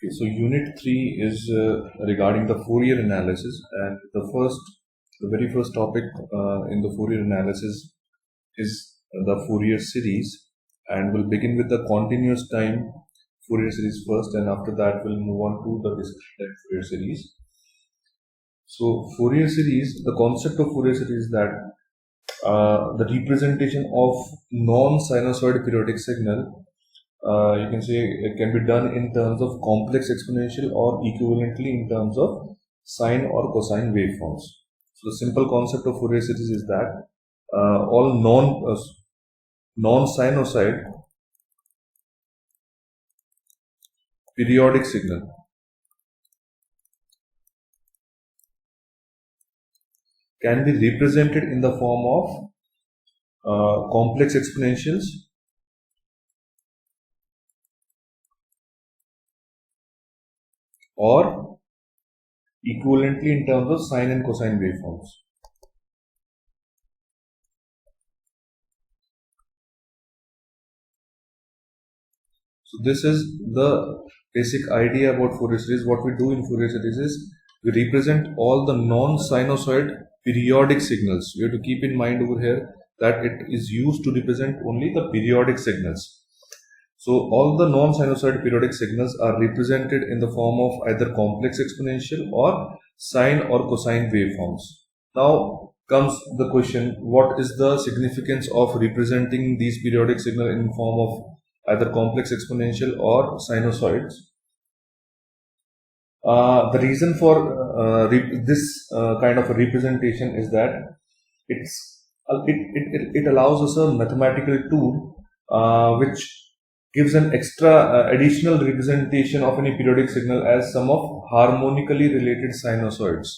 Okay, so Unit 3 is regarding the Fourier analysis, and the very first topic in the Fourier analysis is the Fourier series, and we'll begin with the continuous time Fourier series first, and after that we'll move on to the discrete time Fourier series. So Fourier series, the concept of Fourier series is that the representation of non-sinusoid periodic signal, you can say it can be done in terms of complex exponential or equivalently in terms of sine or cosine waveforms. So the simple concept of Fourier series is that all non-sinusoid periodic signal can be represented in the form of complex exponentials or equivalently in terms of sine and cosine waveforms. So this is the basic idea about Fourier series. What we do in Fourier series is we represent all the non-sinusoid periodic signals. We have to keep in mind over here that it is used to represent only the periodic signals. So all the non-sinusoid periodic signals are represented in the form of either complex exponential or sine or cosine waveforms. Now comes the question, what is the significance of representing these periodic signal in form of either complex exponential or sinusoids? The reason for this kind of a representation is that it allows us a mathematical tool which gives an extra additional representation of any periodic signal as sum of harmonically related sinusoids.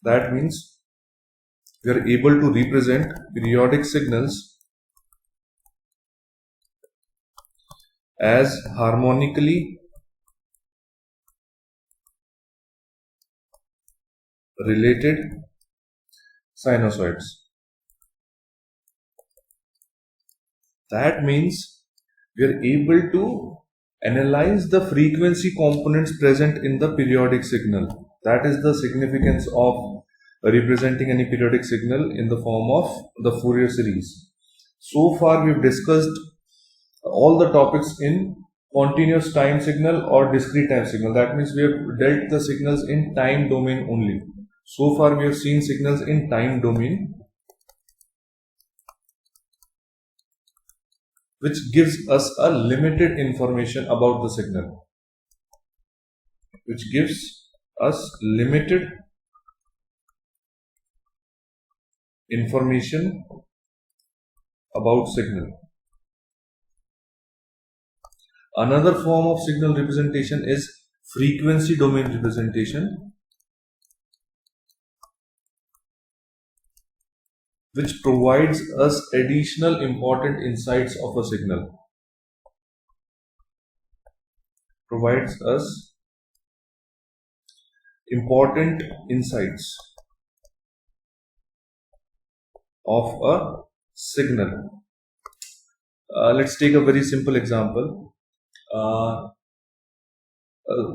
That means we are able to represent periodic signals as harmonically related sinusoids. That means we are able to analyze the frequency components present in the periodic signal. That is the significance of representing any periodic signal in the form of the Fourier series. So far we have discussed all the topics in continuous time signal or discrete time signal. That means we have dealt the signals in time domain only. So far we have seen signals in time domain, which gives us a limited information about the signal. Another form of signal representation is frequency domain representation, which provides us additional important insights of a signal. Let's take a very simple example. A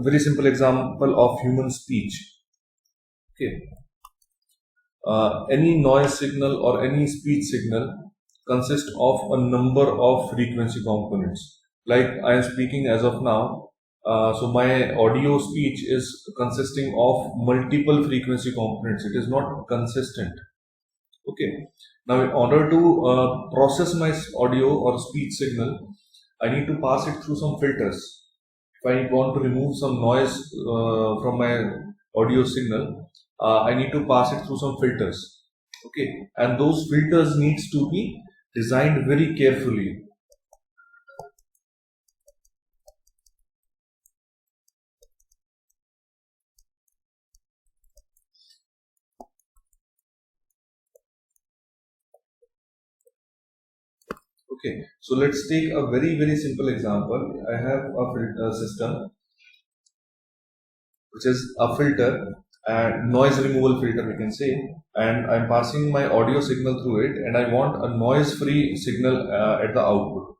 very simple example of human speech. Okay. Any noise signal or any speech signal consists of a number of frequency components. Like I am speaking as of now, so my audio speech is consisting of multiple frequency components. It is not consistent. Okay. Now, in order to process my audio or speech signal, I need to pass it through some filters. If I want to remove some noise from my audio signal, I need to pass it through some filters. Okay, and those filters needs to be designed very carefully. Okay, so let's take a very simple example. I have a system which is a filter and noise removal filter, we can say, and I'm passing my audio signal through it, and I want a noise free signal at the output.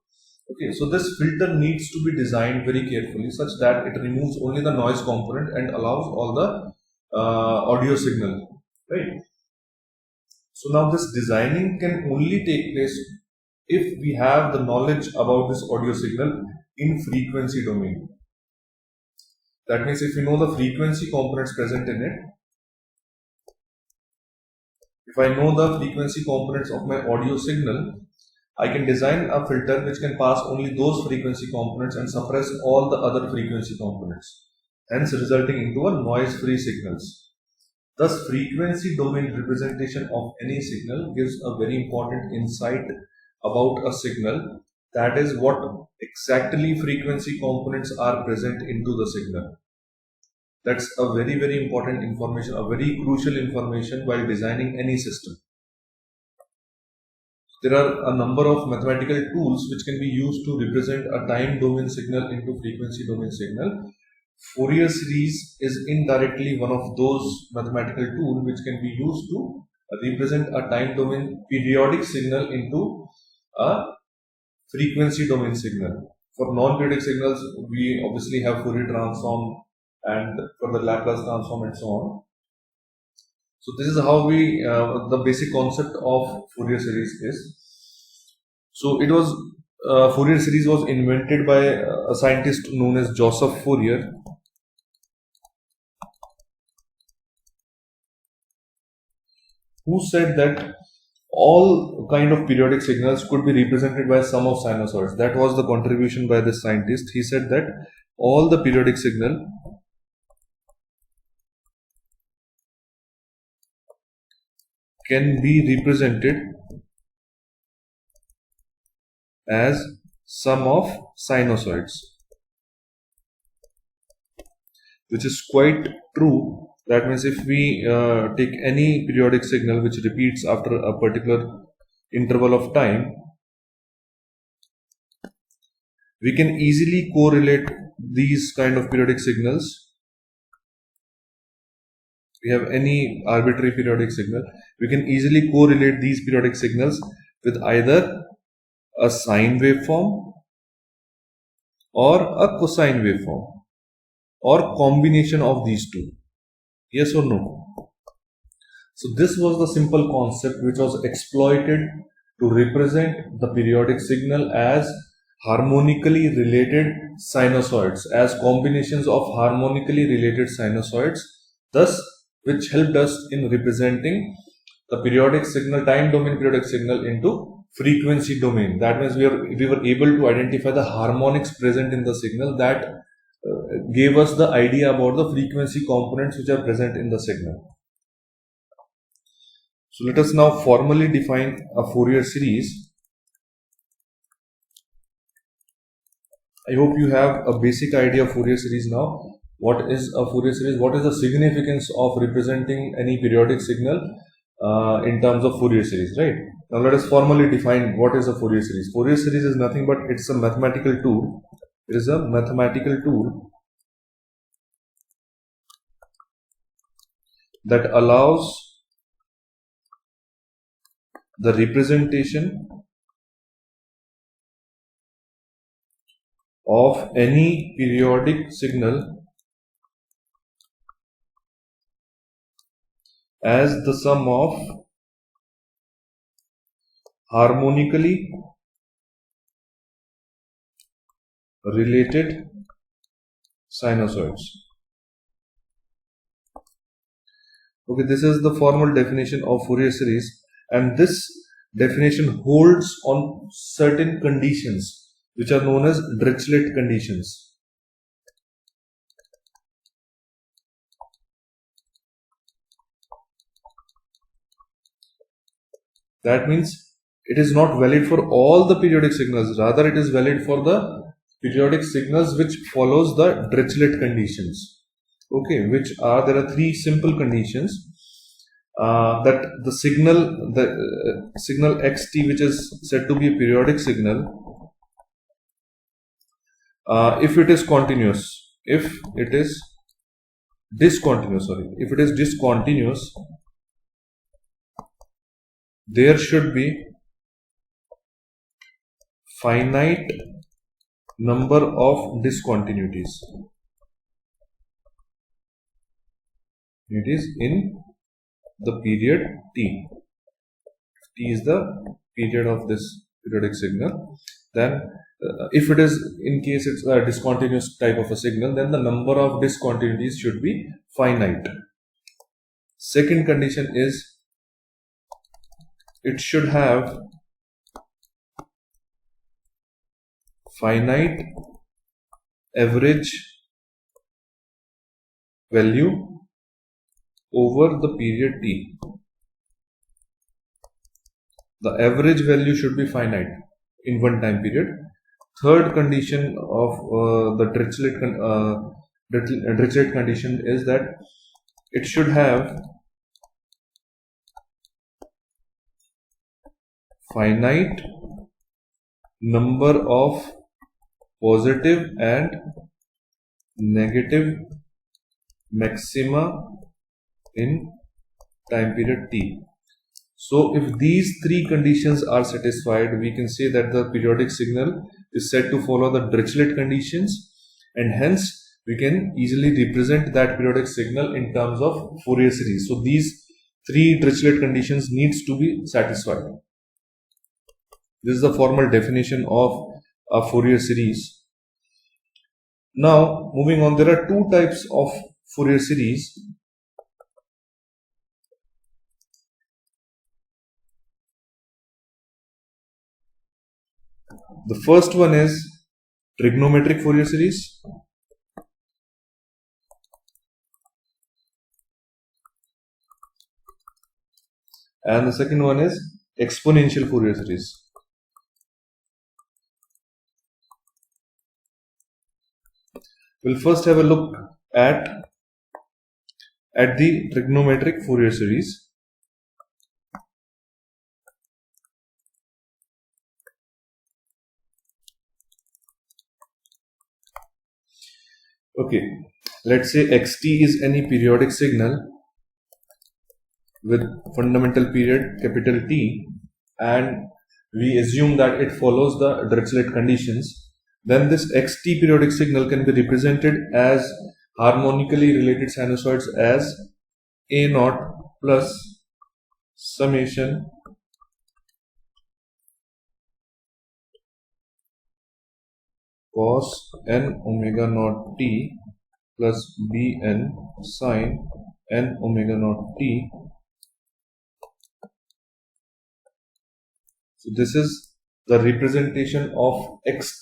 Okay, so this filter needs to be designed very carefully such that it removes only the noise component and allows all the audio signal, right? So now this designing can only take place if we have the knowledge about this audio signal in frequency domain. That means if we know the frequency components present in it, if I know the frequency components of my audio signal, I can design a filter which can pass only those frequency components and suppress all the other frequency components, hence resulting into a noise-free signals. Thus, frequency domain representation of any signal gives a very important insight about a signal, that is what exactly frequency components are present into the signal. That's a very, very important information, a very crucial information while designing any system. There are a number of mathematical tools which can be used to represent a time domain signal into frequency domain signal. Fourier series is indirectly one of those mathematical tools which can be used to represent a time domain periodic signal into a frequency domain signal. For non-periodic signals, we obviously have Fourier transform and for the Laplace transform and so on. So this is how we the basic concept of Fourier series is. So it was Fourier series was invented by a scientist known as Joseph Fourier, who said that all kind of periodic signals could be represented by sum of sinusoids. That was the contribution by this scientist. He said that all the periodic signal can be represented as sum of sinusoids, which is quite true. That means if we take any periodic signal which repeats after a particular interval of time, we can easily correlate these kind of periodic signals. We have any arbitrary periodic signal, we can easily correlate these periodic signals with either a sine waveform or a cosine waveform or combination of these two. Yes or no? So this was the simple concept which was exploited to represent the periodic signal as harmonically related sinusoids, as combinations of harmonically related sinusoids, thus which helped us in representing the periodic signal, time domain periodic signal into frequency domain. That means we were able to identify the harmonics present in the signal that gave us the idea about the frequency components which are present in the signal. So let us now formally define a Fourier series. I hope you have a basic idea of Fourier series now. What is a Fourier series? What is the significance of representing any periodic signal in terms of Fourier series, right? Now let us formally define what is a Fourier series. Fourier series is nothing but it's a mathematical tool. It is a mathematical tool that allows the representation of any periodic signal as the sum of harmonically related sinusoids. Okay, this is the formal definition of Fourier series, and this definition holds on certain conditions which are known as Dirichlet conditions. That means it is not valid for all the periodic signals, rather it is valid for the periodic signals which follows the Dirichlet conditions. Okay, which are, there are three simple conditions that the signal xt, which is said to be a periodic signal, if it is continuous, if it is discontinuous, there should be finite number of discontinuities. It is in the period t. T is the period of this periodic signal. Then if it is, in case it's a discontinuous type of a signal, then the number of discontinuities should be finite. Second condition is it should have finite average value over the period t. The average value should be finite in one time period. Third condition of the Dirichlet condition is that it should have finite number of positive and negative maxima in time period t. So if these three conditions are satisfied, we can say that the periodic signal is said to follow the Dirichlet conditions, and hence we can easily represent that periodic signal in terms of Fourier series. So these three Dirichlet conditions needs to be satisfied. This is the formal definition of a Fourier series. Now moving on, there are two types of Fourier series. The first one is trigonometric Fourier series. And the second one is exponential Fourier series. We'll first have a look at the trigonometric Fourier series. Okay, let's say xt is any periodic signal with fundamental period capital T, and we assume that it follows the Dirichlet conditions. Then this xt periodic signal can be represented as harmonically related sinusoids as a naught plus summation cos n omega naught t plus bn sin n omega naught t. So this is the representation of xt,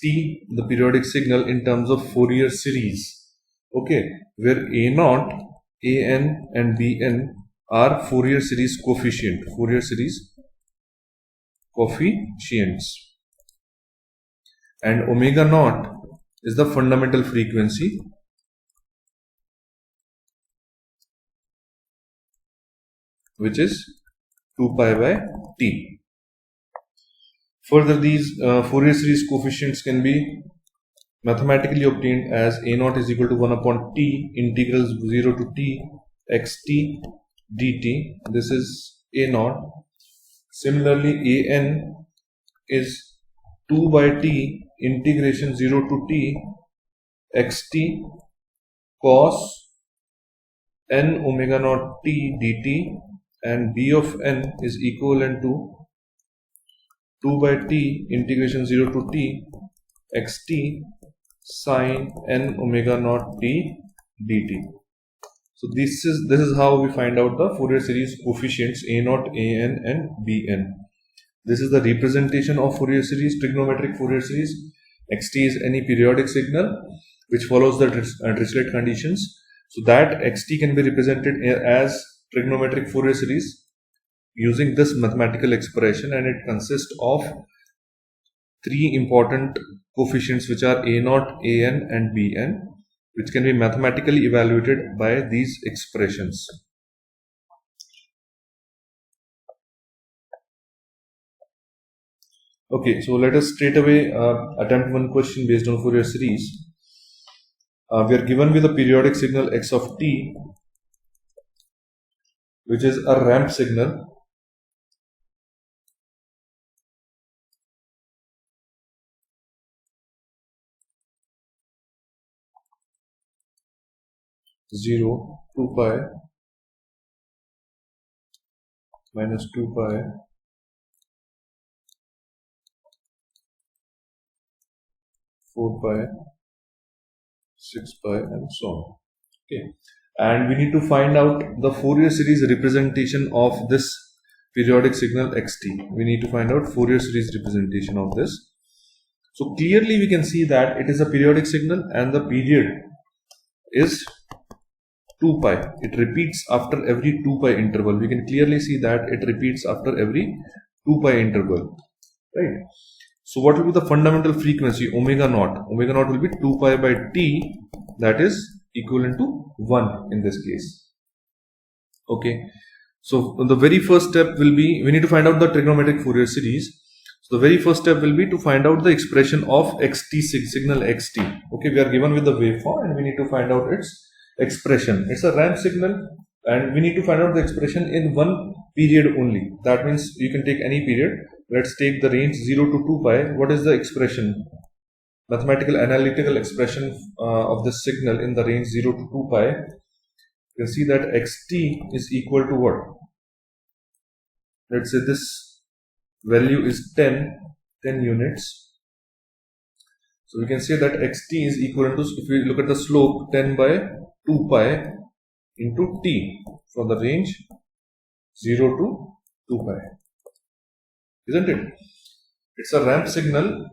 the periodic signal, in terms of Fourier series. Okay, where a naught, an and bn are Fourier series coefficients, and omega naught is the fundamental frequency, which is 2 pi by t. Further, these Fourier series coefficients can be mathematically obtained as a naught is equal to 1 upon t integrals 0 to t xt dt. This is a naught. Similarly, an is 2 by t integration 0 to t xt cos n omega naught t dt, and b of n is equivalent to 2 by t integration 0 to t xt sin n omega naught t dt. So this is how we find out the Fourier series coefficients a naught, an and bn. This is the representation of Fourier series, trigonometric Fourier series. Xt is any periodic signal which follows the Dirichlet conditions. So that xt can be represented as trigonometric Fourier series using this mathematical expression, and it consists of three important coefficients, which are a naught, an and bn, which can be mathematically evaluated by these expressions. Okay, so let us straight away attempt one question based on Fourier series. We are given with a periodic signal x of t, which is a ramp signal. 0, 2 pi minus 2 pi, 4 pi, 6 pi, and so on. Okay, and we need to find out the Fourier series representation of this periodic signal xt. We need to find out Fourier series representation of this. So clearly we can see that it is a periodic signal and the period is 2 pi. It repeats after every 2 pi interval. We can clearly see that it repeats after every 2 pi interval, right? So what will be the fundamental frequency? Omega naught. Omega naught will be 2 pi by t, that is equivalent to 1 in this case. Okay, so the very first step will be, we need to find out the trigonometric Fourier series. So the very first step will be to find out the expression of xt, signal xt. Okay, we are given with the waveform and we need to find out its expression. It's a ramp signal and we need to find out the expression in one period only. That means you can take any period. Let's take the range 0 to 2 pi. What is the expression? Mathematical analytical expression of this signal in the range 0 to 2 pi. You can see that xt is equal to what? Let's say this value is 10 units. So we can say that xt is equal to, if we look at the slope, 10 by 2 pi into t for the range 0 to 2 pi. Isn't it? It's a ramp signal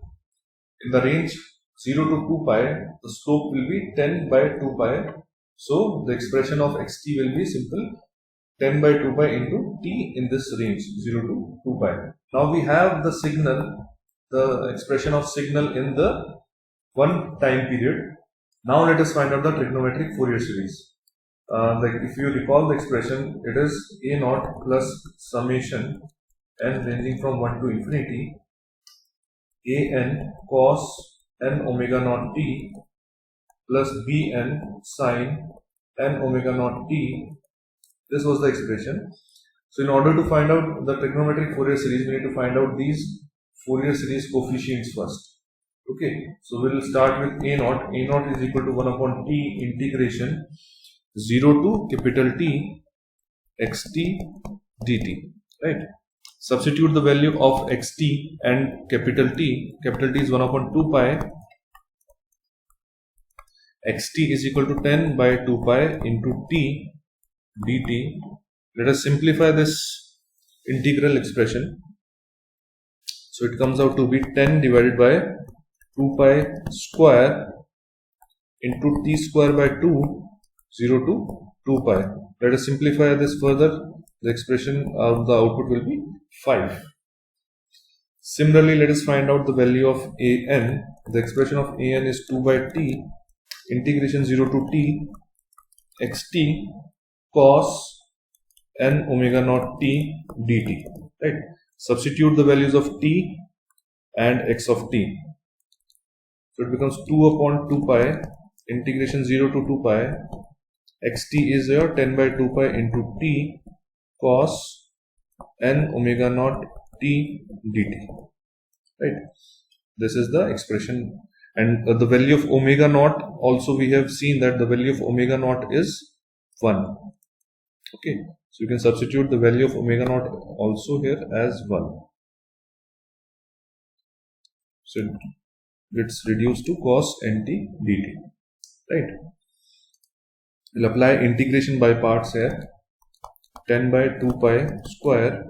in the range 0 to 2 pi. The slope will be 10 by 2 pi. So the expression of xt will be simple 10 by 2 pi into t in this range 0 to 2 pi. Now we have the signal, the expression of signal in the one time period. Now let us find out the trigonometric Fourier series. Like if you recall the expression, it is a naught plus summation n ranging from 1 to infinity a n cos n omega naught t plus b n sin n omega naught t. This was the expression. So in order to find out the trigonometric Fourier series, we need to find out these Fourier series coefficients first. Okay, so we will start with a naught. A naught is equal to 1 upon t integration 0 to capital T xt dt, right? Substitute the value of xt and capital T. Capital T is 1 upon 2 pi. Xt is equal to 10 by 2 pi into t dt. Let us simplify this integral expression. So it comes out to be 10 divided by 2 pi square into t square by 2, 0 to 2 pi. Let us simplify this further. The expression of the output will be 5. Similarly, let us find out the value of an. The expression of an is 2 by t integration 0 to t xt cos n omega naught t dt, right? Substitute the values of t and x of t. So it becomes 2 upon 2 pi integration 0 to 2 pi. Xt is your 10 by 2 pi into t cos n omega naught t dt, right? This is the expression, and the value of omega naught also we have seen that the value of omega naught is 1. Okay, so you can substitute the value of omega naught also here as 1. So it's reduced to cos nt dt, right? We'll apply integration by parts here. 10 by 2 pi square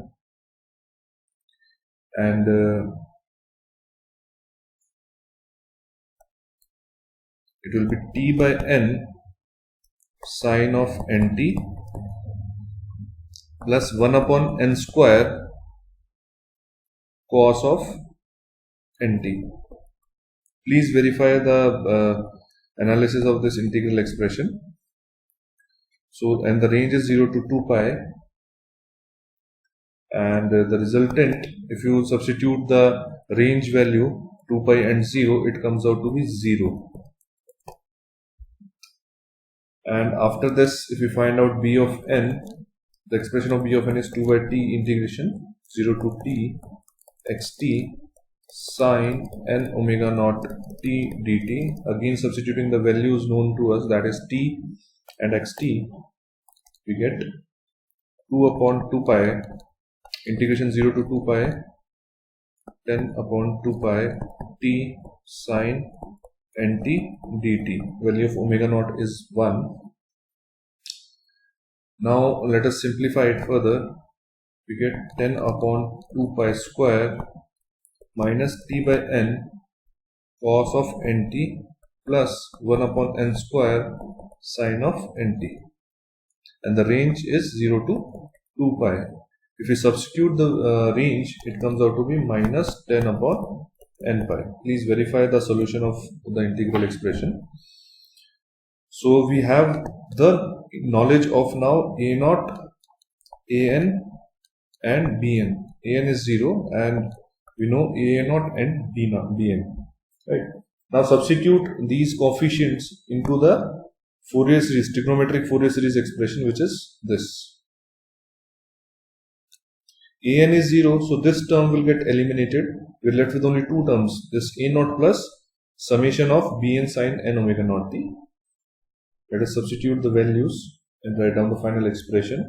and it will be t by n sine of nt plus 1 upon n square cos of nt. Please verify the analysis of this integral expression. So, and the range is 0 to 2 pi, and the resultant, if you substitute the range value 2 pi and 0, it comes out to be 0. And after this, if we find out b of n, the expression of b of n is 2 by t integration 0 to t xt sine n omega naught t dt. Again substituting the values known to us, that is t and xt, we get 2 upon 2 pi integration 0 to 2 pi 10 upon 2 pi t sine nt dt. Value of omega naught is 1. Now let us simplify it further. We get 10 upon 2 pi square minus t by n cos of nt plus 1 upon n square sine of nt, and the range is 0 to 2 pi. If we substitute the range, it comes out to be minus 10 upon n pi. Please verify the solution of the integral expression. So we have the knowledge of now a naught, an and bn. An is 0 and we know a naught and bn. Right. Now substitute these coefficients into the Fourier series, trigonometric Fourier series expression, which is this. An is 0, so this term will get eliminated. We are left with only two terms, this a naught plus summation of bn sine n omega naught t. Let us substitute the values and write down the final expression.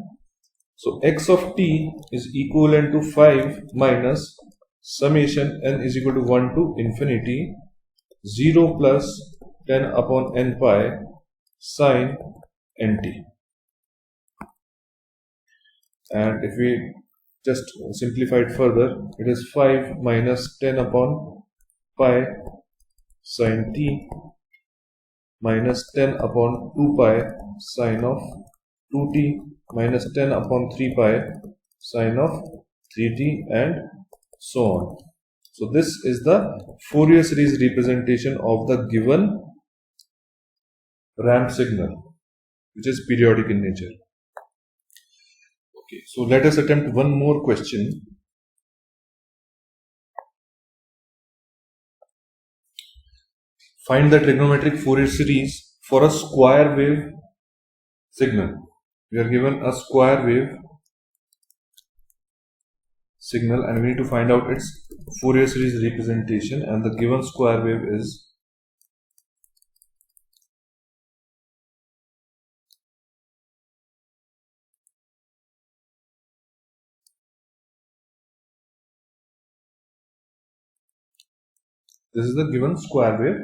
So x of t is equivalent to 5 minus summation n is equal to 1 to infinity 0 plus 10 upon n pi sine nt. And if we just simplify it further, it is 5 minus 10 upon pi sine t minus 10 upon 2 pi sine of 2t minus 10 upon 3 pi sine of 3t and so on. So this is the Fourier series representation of the given ramp signal, which is periodic in nature. Okay, so let us attempt one more question. Find the trigonometric Fourier series for a square wave signal. We are given a square wave signal and we need to find out its Fourier series representation, and the given square wave is this is the given square wave.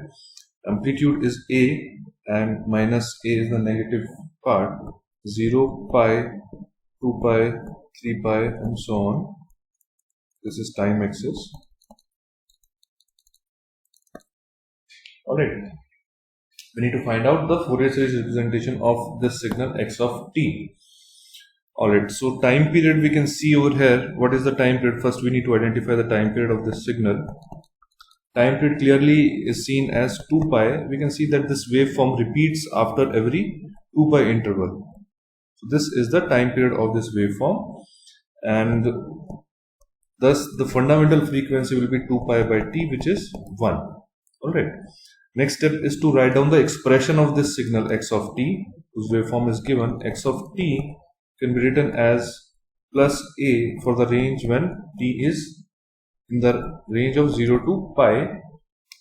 Amplitude is a and minus a is the negative part, 0, pi, 2 pi, 3 pi and so on. This is time axis. Alright, we need to find out the Fourier series representation of this signal x of t. Alright, so time period we can see over here. What is the time period? First we need to identify the time period of this signal. Time period clearly is seen as 2 pi. We can see that this waveform repeats after every 2 pi interval. So this is the time period of this waveform, and thus the fundamental frequency will be 2 pi by t, which is 1. Alright. Next step is to write down the expression of this signal x of t, whose waveform is given. X of t can be written as plus a for the range when t is in the range of 0 to pi,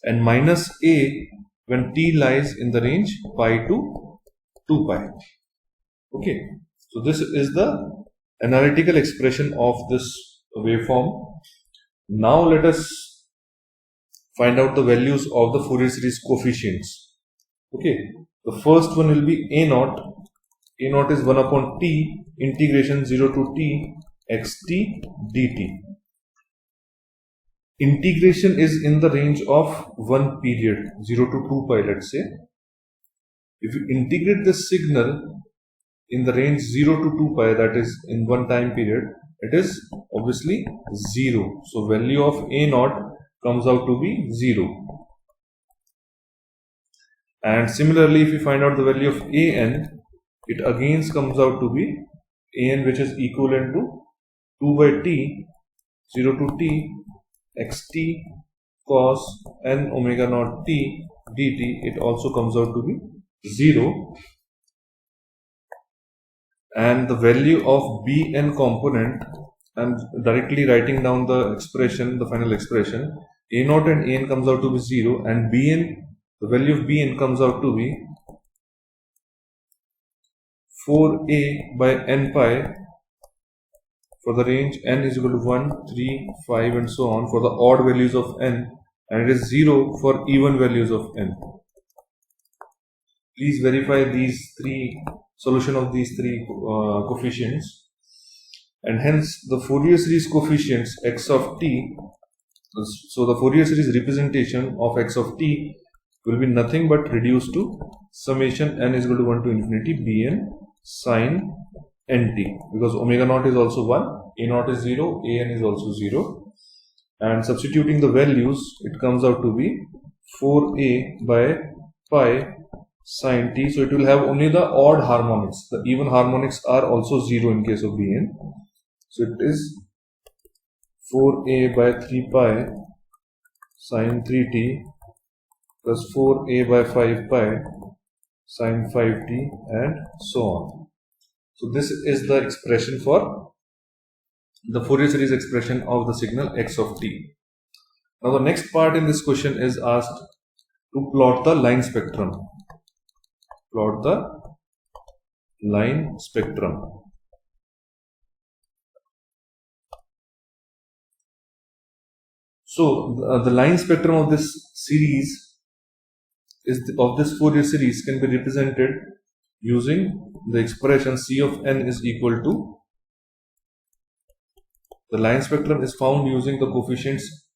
and minus a when t lies in the range pi to 2 pi. Okay, so this is the analytical expression of this waveform. Now let us find out the values of the Fourier series coefficients. Okay, the first one will be a naught. A naught is 1 upon t integration 0 to t xt dt. Integration is in the range of one period, 0 to 2 pi, let's say. If you integrate this signal in the range 0 to 2 pi, that is in one time period, it is obviously 0. So value of a naught comes out to be 0. And similarly, if you find out the value of an, it again comes out to be an, which is equivalent to 2 by t, 0 to t xt cos n omega naught t dt. It also comes out to be 0. And the value of bn component, and directly writing down the expression, the final expression, a naught and an comes out to be 0, and bn, the value of bn comes out to be 4a by n pi for the range n is equal to 1, 3, 5 and so on for the odd values of n, and it is 0 for even values of n. Please verify these three solution of these three coefficients, and hence the Fourier series coefficients x of t. So the Fourier series representation of x of t will be nothing but reduced to summation n is equal to 1 to infinity bn sin nt, because omega naught is also 1, a naught is 0, an is also 0, and substituting the values it comes out to be 4a by pi sin t. So it will have only the odd harmonics. The even harmonics are also 0 in case of bn. So it is 4a by 3 pi sin 3t plus 4a by 5 pi sin 5t and so on. So this is the expression for the Fourier series expression of the signal x of t. Now the next part in this question is asked to plot the line spectrum. Plot the line spectrum. So the line spectrum of this series of this Fourier series can be represented using the expression C of n is equal to, the line spectrum is found using the coefficients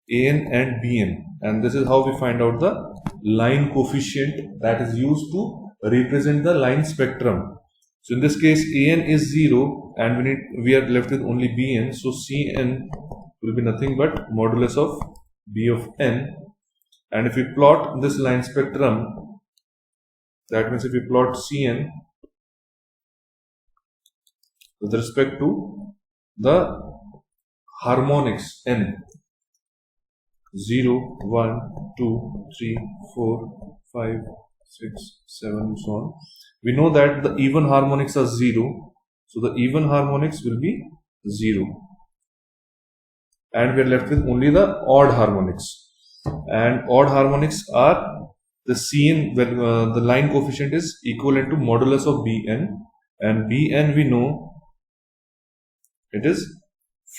an and bn, and this is how we find out the line coefficient that is used to represent the line spectrum. So in this case an is 0 and we are left with only bn, so cn will be nothing but modulus of b of n. And if we plot this line spectrum, that means if we plot Cn with respect to the harmonics n, 0, 1, 2, 3, 4, 5, 6, 7 and so on, we know that the even harmonics are 0, so the even harmonics will be 0, and we are left with only the odd harmonics, and odd harmonics are the Cn, when the line coefficient is equivalent to modulus of Bn, and Bn we know it is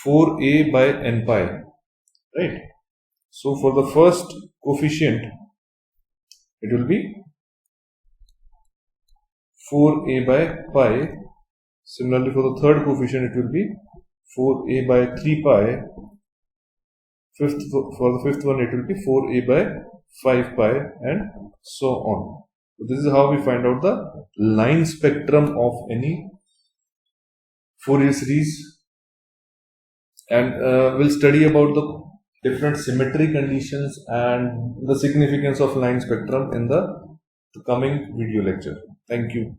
4a by n pi, right? So for the first coefficient it will be 4a by pi. Similarly for the third coefficient it will be 4a by 3 pi. For the fifth one it will be 4a by 5 pi and so on. So this is how we find out the line spectrum of any Fourier series, and we'll study about the different symmetry conditions and the significance of line spectrum in the coming video lecture. Thank you.